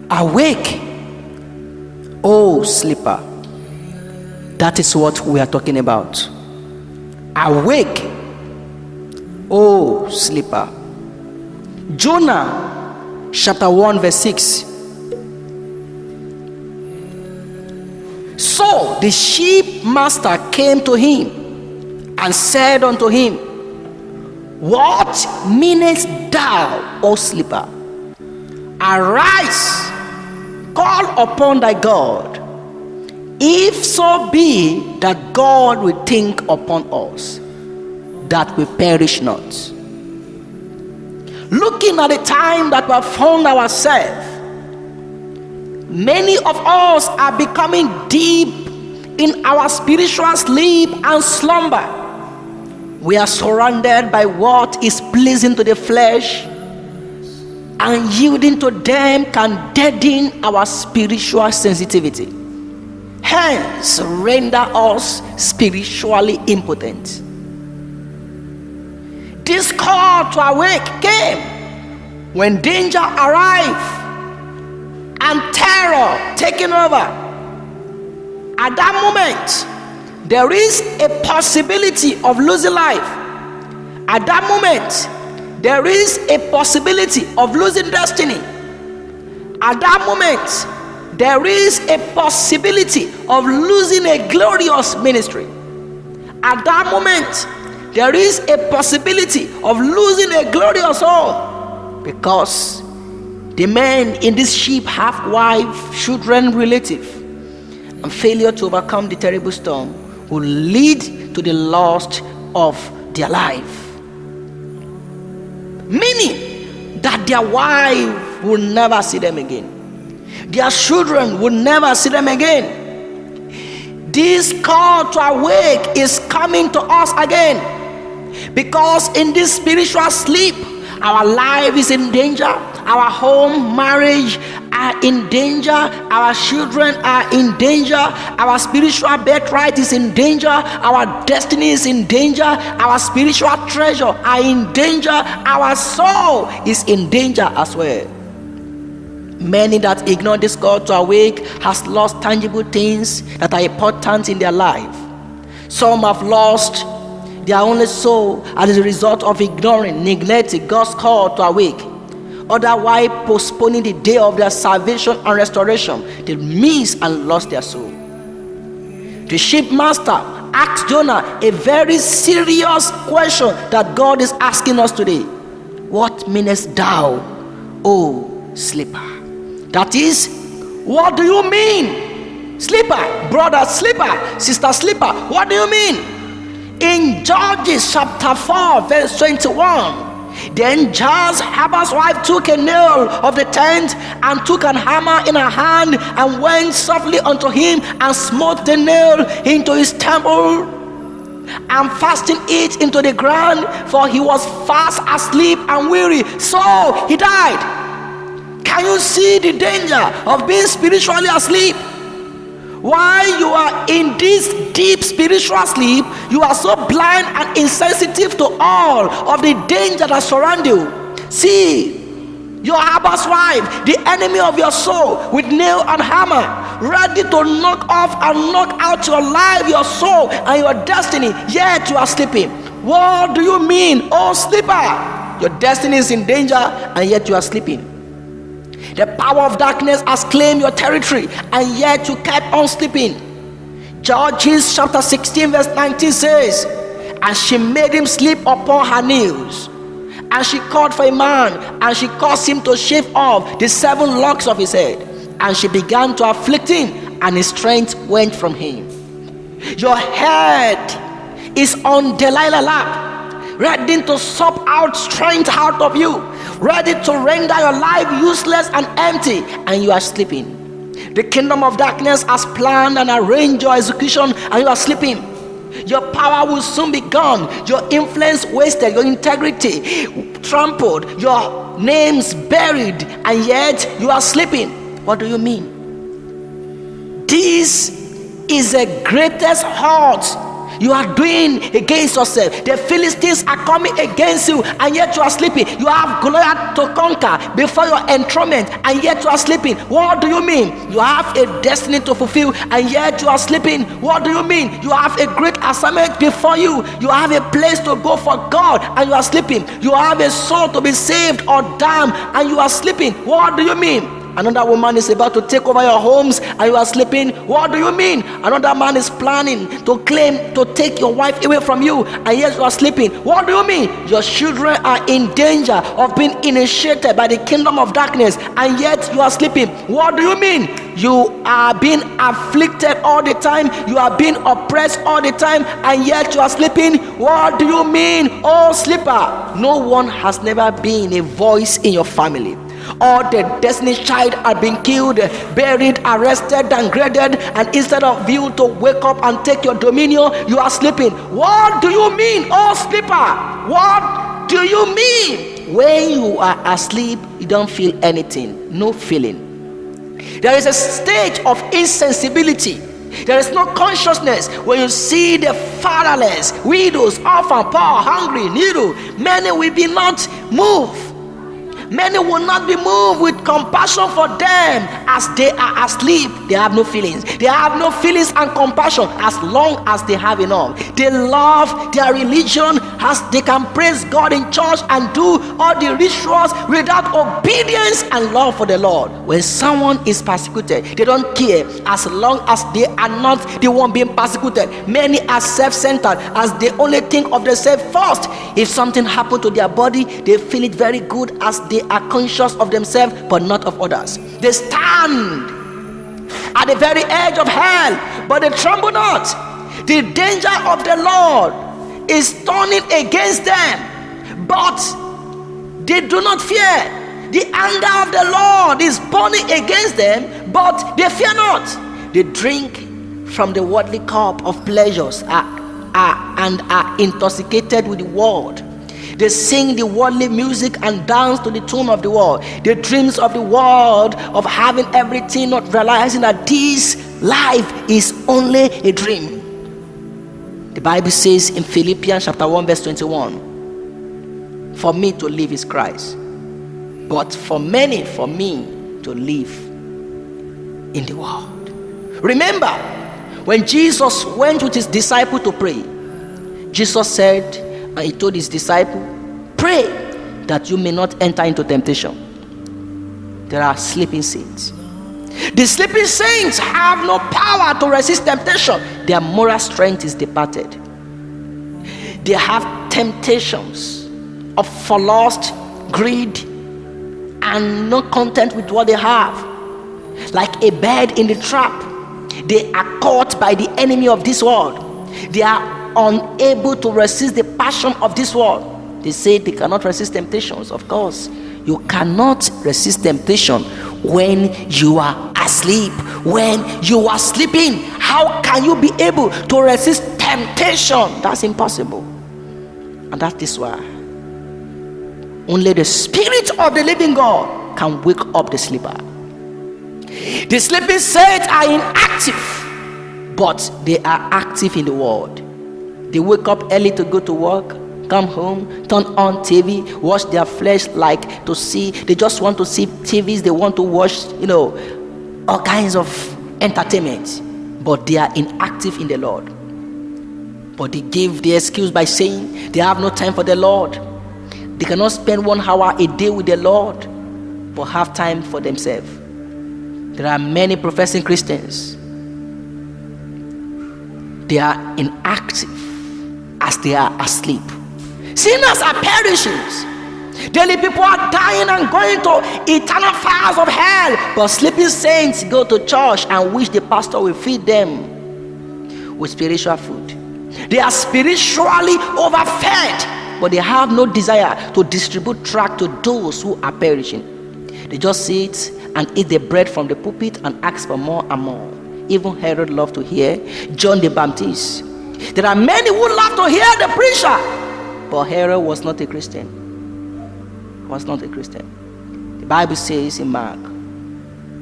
Awake, oh sleeper. That is what we are talking about. Awake, oh sleeper. Jonah chapter 1 verse 6. So the sheep master came to him and said unto him, What meanest thou, O sleeper? Arise, call upon thy God, if so be that God will think upon us, that we perish not. Looking at the time that we have found ourselves, many of us are becoming deep in our spiritual sleep and slumber. We are surrounded by what is pleasing to the flesh, and yielding to them can deaden our spiritual sensitivity, hence render us spiritually impotent. This call to awake came when danger arrived and terror taking over. At that moment, there is a possibility of losing life. At that moment, there is a possibility of losing destiny. At that moment, there is a possibility of losing a glorious ministry. At that moment, there is a possibility of losing a glorious home, because the men in this ship have wife, children, relative, and failure to overcome the terrible storm will lead to the loss of their life. Meaning that their wife will never see them again. Their children will never see them again. This call to awake is coming to us again, because in this spiritual sleep, our life is in danger. Our home, marriage are in danger. Our children are in danger. Our spiritual birthright is in danger. Our destiny is in danger. Our spiritual treasure are in danger. Our soul is in danger as well. Many that ignore this call to awake has lost tangible things that are important in their life. Some have lost their only soul as a result of ignoring, neglecting God's call to awake. Otherwise, postponing the day of their salvation and restoration, they missed and lost their soul. The shipmaster asked Jonah a very serious question that God is asking us today. What meanest thou, O sleeper? That is, what do you mean? Sleeper, brother sleeper, sister sleeper, what do you mean? In Judges chapter 4 verse 21, then Jezebel's wife took a nail of the tent and took an hammer in her hand and went softly unto him and smote the nail into his temple and fastened it into the ground, for he was fast asleep and weary, so he died. Can you see the danger of being spiritually asleep? While you are in this deep spiritual sleep, you are so blind and insensitive to all of the danger that surround you. See your neighbor's wife, the enemy of your soul, with nail and hammer, ready to knock off and knock out your life, your soul, and your destiny, yet you are sleeping. What do you mean, oh sleeper? Your destiny is in danger, and yet you are sleeping. The power of darkness has claimed your territory, and yet you kept on sleeping. Judges chapter 16 verse 19 says, and she made him sleep upon her knees, and she called for a man, and she caused him to shave off the 7 locks of his head, and she began to afflict him, and his strength went from him. Your head is on Delilah's lap, ready to suck out strength out of you, ready to render your life useless and empty, and you are sleeping. The kingdom of darkness has planned and arranged your execution, and you are sleeping. Your power will soon be gone, your influence wasted, your integrity trampled, your names buried, and yet you are sleeping. What do you mean? This is the greatest hurt You are doing against yourself. The Philistines are coming against you, and yet you are sleeping. You have Goliath to conquer before your enthronement, and yet you are sleeping. What do you mean? You have a destiny to fulfill, and yet you are sleeping. What do you mean? You have a great assignment before you. You have a place to go for God, and you are sleeping. You have a soul to be saved or damned, and you are sleeping. What do you mean? Another woman is about to take over your homes, and you are sleeping. What do you mean? Another man is planning to claim to take your wife away from you, and yet you are sleeping. What do you mean? Your children are in danger of being initiated by the kingdom of darkness, and yet you are sleeping. What do you mean? You are being afflicted all the time. You are being oppressed all the time, and yet you are sleeping. What do you mean? Oh, sleeper. No one has never been a voice in your family. All the destiny's child are being killed, buried, arrested, downgraded, and instead of you to wake up and take your dominion, you are sleeping. What do you mean, oh sleeper? What do you mean? When you are asleep, you don't feel anything, no feeling. There is a stage of insensibility. There is no consciousness. When you see the fatherless, widows, orphan, poor, hungry, needy, many will be not moved. Many will not be moved with compassion for them as they are asleep. They have no feelings. They have no feelings and compassion as long as they have enough. They love their religion as they can praise God in church and do all the rituals without obedience and love for the Lord. When someone is persecuted, they don't care as long as they are not the one being persecuted. Many are self-centered as they only think of themselves first. If something happened to their body, they feel it very good as they are conscious of themselves but not of others. They stand at the very edge of hell, but they tremble not. The danger of the Lord is turning against them, but they do not fear. The anger of the Lord is burning against them, but they fear not. They drink from the worldly cup of pleasures and are intoxicated with the world. They sing the worldly music and dance to the tune of the world. The dreams of the world of having everything, not realizing that this life is only a dream. The Bible says in Philippians chapter 1 verse 21, for me to live is Christ, but for many, for me to live in the world. Remember, when Jesus went with his disciple to pray, Jesus said, and he told his disciple, pray that you may not enter into temptation. There are sleeping saints. The sleeping saints have no power to resist temptation. Their moral strength is departed. They have temptations for lust, greed, and not content with what they have. Like a bird in the trap, they are caught by the enemy of this world. They are unable to resist the passion of this world. They say they cannot resist temptations. Of course, you cannot resist temptation when you are asleep, when you are sleeping. How can you be able to resist temptation? That's impossible. And that is why only the Spirit of the living God can wake up the sleeper. The sleeping saints are inactive, but they are active in the world. They wake up early to go to work, come home, turn on TV, watch their flesh like to see. They just want to see TVs. They want to watch, all kinds of entertainment. But they are inactive in the Lord. But they give the excuse by saying they have no time for the Lord. They cannot spend 1 hour a day with the Lord, but have time for themselves. There are many professing Christians. They are inactive as they are asleep. Sinners are perishing. Daily people are dying and going to eternal fires of hell. But sleeping saints go to church and wish the pastor will feed them with spiritual food. They are spiritually overfed, but they have no desire to distribute tract to those who are perishing. They just sit and eat the bread from the pulpit and ask for more and more. Even Herod loved to hear John the Baptist. There are many who love to hear the preacher, but Herod was not a Christian. The Bible says in Mark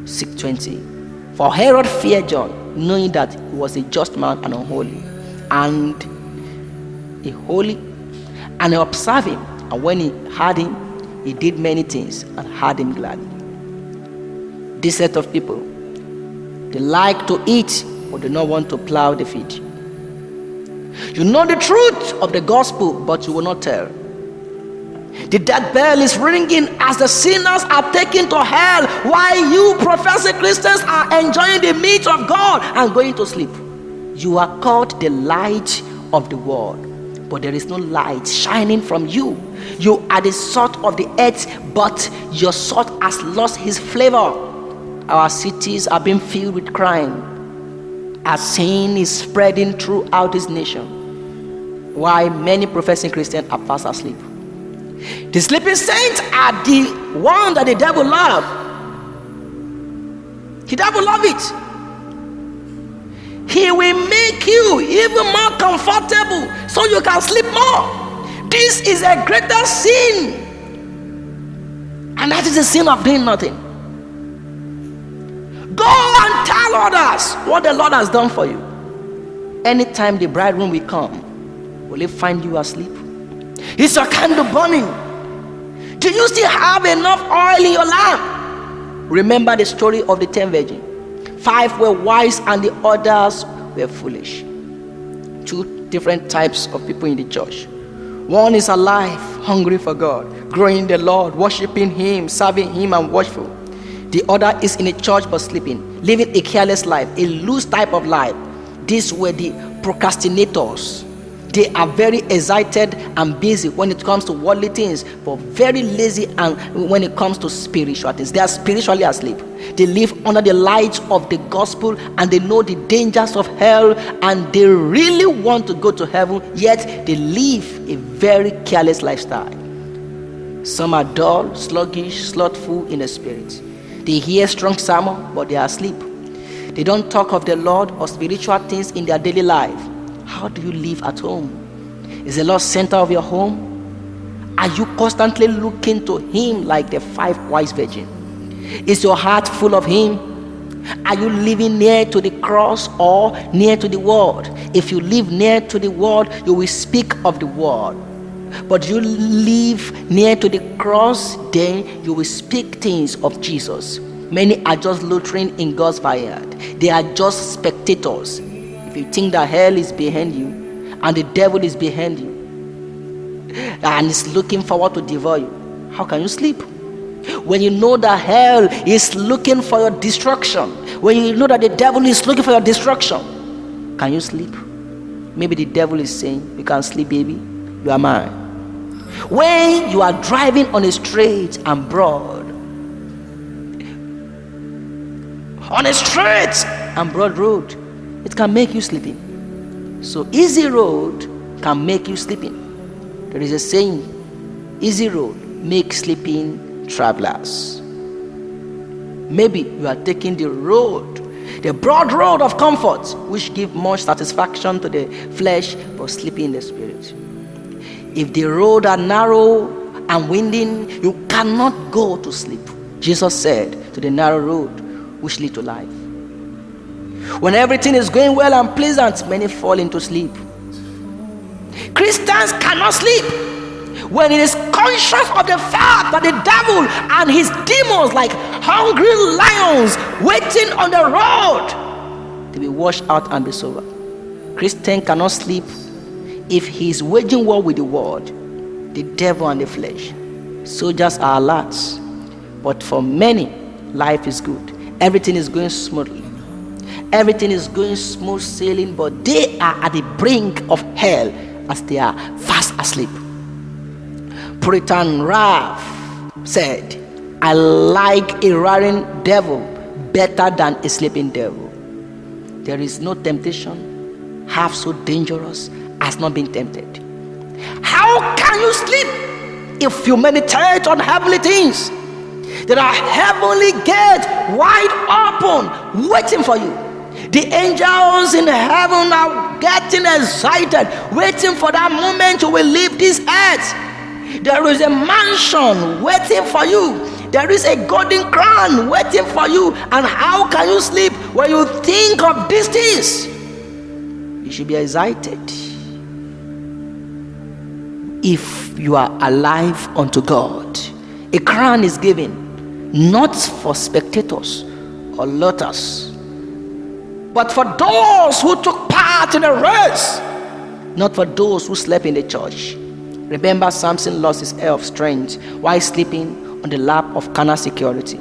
6:20, for Herod feared John, knowing that he was a just man and unholy, and he holy, and he observed him. And when he had him, he did many things and had him gladly. This set of people, they like to eat, but they don't want to plow the field. You know the truth of the gospel, but you will not tell. The death bell is ringing as the sinners are taken to hell, while you professing Christians are enjoying the meat of God and going to sleep. You are called the light of the world, but there is no light shining from you. You are the salt of the earth, but your salt has lost his flavor. Our cities are being filled with crime. Our sin is spreading throughout this nation, while many professing Christians are fast asleep. The sleeping saints are the one that the devil loves. The devil loves it. He will make you even more comfortable so you can sleep more. This is a greater sin, and that is the sin of doing nothing. Go and tell others what the Lord has done for you. Anytime the bridegroom will come, will he find you asleep? Is your candle burning? Do you still have enough oil in your lamp? Remember the story of the 10 virgins. 5 were wise and the others were foolish. 2 different types of people in the church. One is alive, hungry for God, growing in the Lord, worshiping him, serving him, and watchful. The other is in a church but sleeping, living a careless life, a loose type of life. These were the procrastinators. They are very excited and busy when it comes to worldly things, but very lazy and when it comes to spiritual things. They are spiritually asleep. They live under the light of the gospel, and they know the dangers of hell, and they really want to go to heaven, yet they live a very careless lifestyle. Some are dull, sluggish, slothful in the spirit. They hear strong sermon, but they are asleep. They don't talk of the Lord or spiritual things in their daily life. How do you live at home? Is the Lord center of your home? Are you constantly looking to him like the 5 wise virgins? Is your heart full of him? Are you living near to the cross or near to the world? If you live near to the world, you will speak of the world. But you live near to the cross, then you will speak things of Jesus. Many are just loitering in God's vineyard. They are just spectators. If you think that hell is behind you and the devil is behind you and is looking forward to devour you, how can you sleep? When you know that hell is looking for your destruction, when you know that the devil is looking for your destruction, can you sleep? Maybe the devil is saying, you can sleep, baby, you are mine. When you are driving on a straight and broad, on a straight and broad road, it can make you sleeping. So easy road can make you sleeping. There is a saying, easy road makes sleeping travelers. Maybe you are taking the road, the broad road of comfort, which gives much satisfaction to the flesh, but sleeping in the spirit. If the road are narrow and winding, you cannot go to sleep. Jesus said, to the narrow road which lead to life. When everything is going well and pleasant, many fall into sleep. Christians cannot sleep when it is conscious of the fact that the devil and his demons, like hungry lions waiting on the road, to be washed out and be sober. Christian cannot sleep if he is waging war with the world, the devil and the flesh. Soldiers are alert, but for many, life is good. Everything is going smoothly. Everything is going smooth sailing, but they are at the brink of hell as they are fast asleep. Puritan Ralph said, I like a roaring devil better than a sleeping devil. There is no temptation half so dangerous as not being tempted. How can you sleep if you meditate on heavenly things? There are heavenly gates wide open waiting for you. The angels in heaven are getting excited, waiting for that moment you will leave this earth. There is a mansion waiting for you. There is a golden crown waiting for you. And how can you sleep when you think of these things? You should be excited. If you are alive unto God, a crown is given, not for spectators or looters, but for those who took part in a race, not for those who slept in the church. Remember, Samson lost his air of strength while sleeping on the lap of carnal security.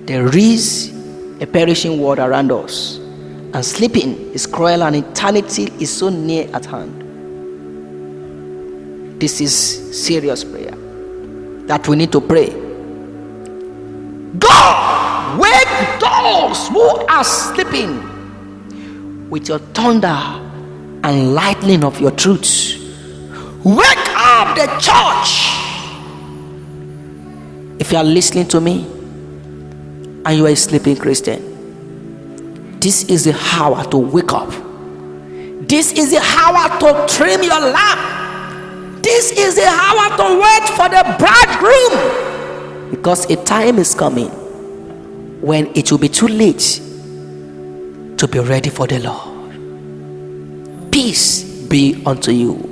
There is a perishing world around us, and sleeping is cruel, and eternity is so near at hand. This is serious prayer that we need to pray. God, wake those who are sleeping with your thunder and lightning of your truth. Wake up the church. If you are listening to me and you are a sleeping Christian, this is the hour to wake up. This is the hour to trim your lamp. This is the hour to wait for the bridegroom, because a time is coming when it will be too late to be ready for the Lord. Peace be unto you.